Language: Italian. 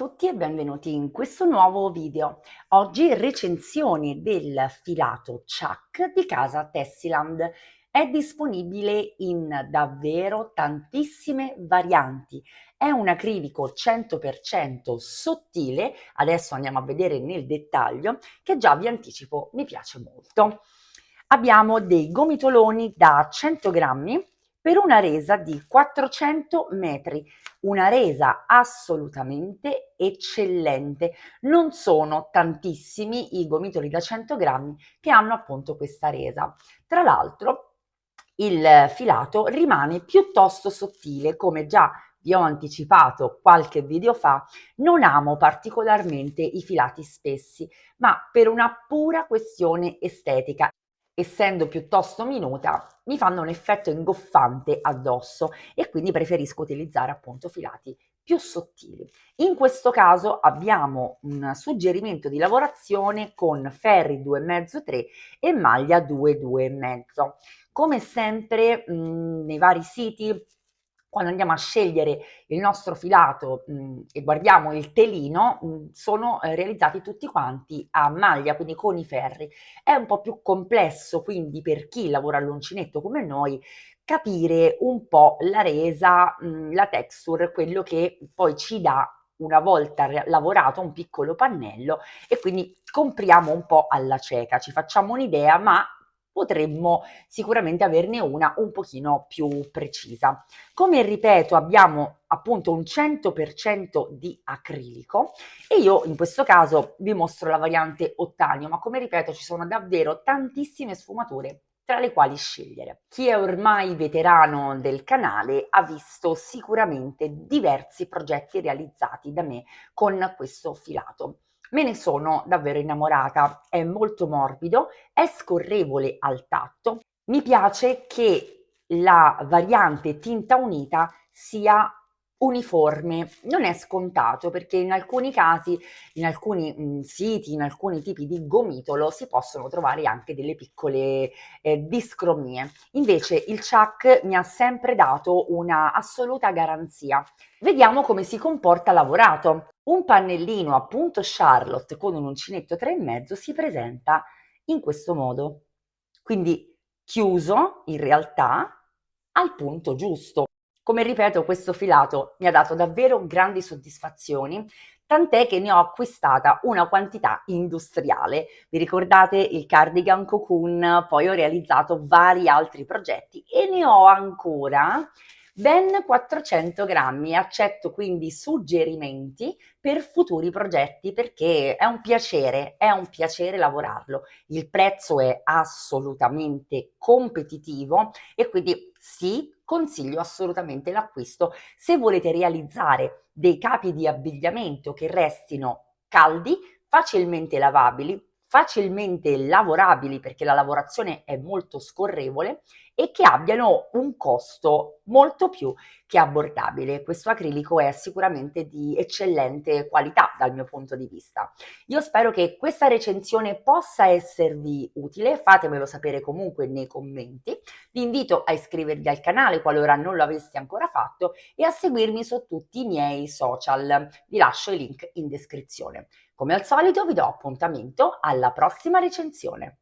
tutti e benvenuti in questo nuovo video. Oggi recensione del filato Chuck di casa Tessiland. È disponibile in davvero tantissime varianti. È un acrilico 100% sottile, adesso andiamo a vedere nel dettaglio, che già vi anticipo mi piace molto. Abbiamo dei gomitoloni da 100 grammi per una resa di 400 metri, una resa assolutamente eccellente. Non sono tantissimi i gomitoli da 100 grammi che hanno appunto questa resa. Tra l'altro il filato rimane piuttosto sottile, come già vi ho anticipato qualche video fa. Non amo particolarmente i filati spessi, ma per una pura questione estetica. Essendo piuttosto minuta, mi fanno un effetto ingoffante addosso e quindi preferisco utilizzare appunto filati più sottili. In questo caso abbiamo un suggerimento di lavorazione con ferri 2,5-3 e maglia 2,5. Come sempre nei vari siti, quando andiamo a scegliere il nostro filato e guardiamo il telino, sono realizzati tutti quanti a maglia, quindi con i ferri. È un po' più complesso, quindi per chi lavora all'uncinetto come noi, capire un po' la resa, la texture, quello che poi ci dà una volta lavorato un piccolo pannello e quindi compriamo un po' alla cieca, ci facciamo un'idea, ma potremmo sicuramente averne una un pochino più precisa. Come ripeto, abbiamo appunto un 100% di acrilico e io in questo caso vi mostro la variante ottanio, ma come ripeto ci sono davvero tantissime sfumature tra le quali scegliere. Chi è ormai veterano del canale ha visto sicuramente diversi progetti realizzati da me con questo filato. Me ne sono davvero innamorata, è molto morbido, è scorrevole al tatto. Mi piace che la variante tinta unita sia uniforme, non è scontato perché in alcuni casi, in alcuni siti, in alcuni tipi di gomitolo si possono trovare anche delle piccole discromie. Invece il Chuck mi ha sempre dato una assoluta garanzia. Vediamo come si comporta lavorato. Un pannellino appunto Charlotte con un uncinetto 3,5 si presenta in questo modo, quindi chiuso in realtà al punto giusto. Come ripeto, questo filato mi ha dato davvero grandi soddisfazioni, tant'è che ne ho acquistata una quantità industriale. Vi ricordate il cardigan cocoon? Poi ho realizzato vari altri progetti e ne ho ancora ben 400 grammi. Accetto quindi suggerimenti per futuri progetti perché è un piacere lavorarlo. Il prezzo è assolutamente competitivo e quindi sì, consiglio assolutamente l'acquisto se volete realizzare dei capi di abbigliamento che restino caldi, facilmente lavabili, facilmente lavorabili perché la lavorazione è molto scorrevole e che abbiano un costo molto più che abbordabile. Questo acrilico è sicuramente di eccellente qualità dal mio punto di vista. Io spero che questa recensione possa esservi utile, fatemelo sapere comunque nei commenti. Vi invito a iscrivervi al canale qualora non lo aveste ancora fatto e a seguirmi su tutti i miei social. Vi lascio i link in descrizione. Come al solito vi do appuntamento alla prossima recensione.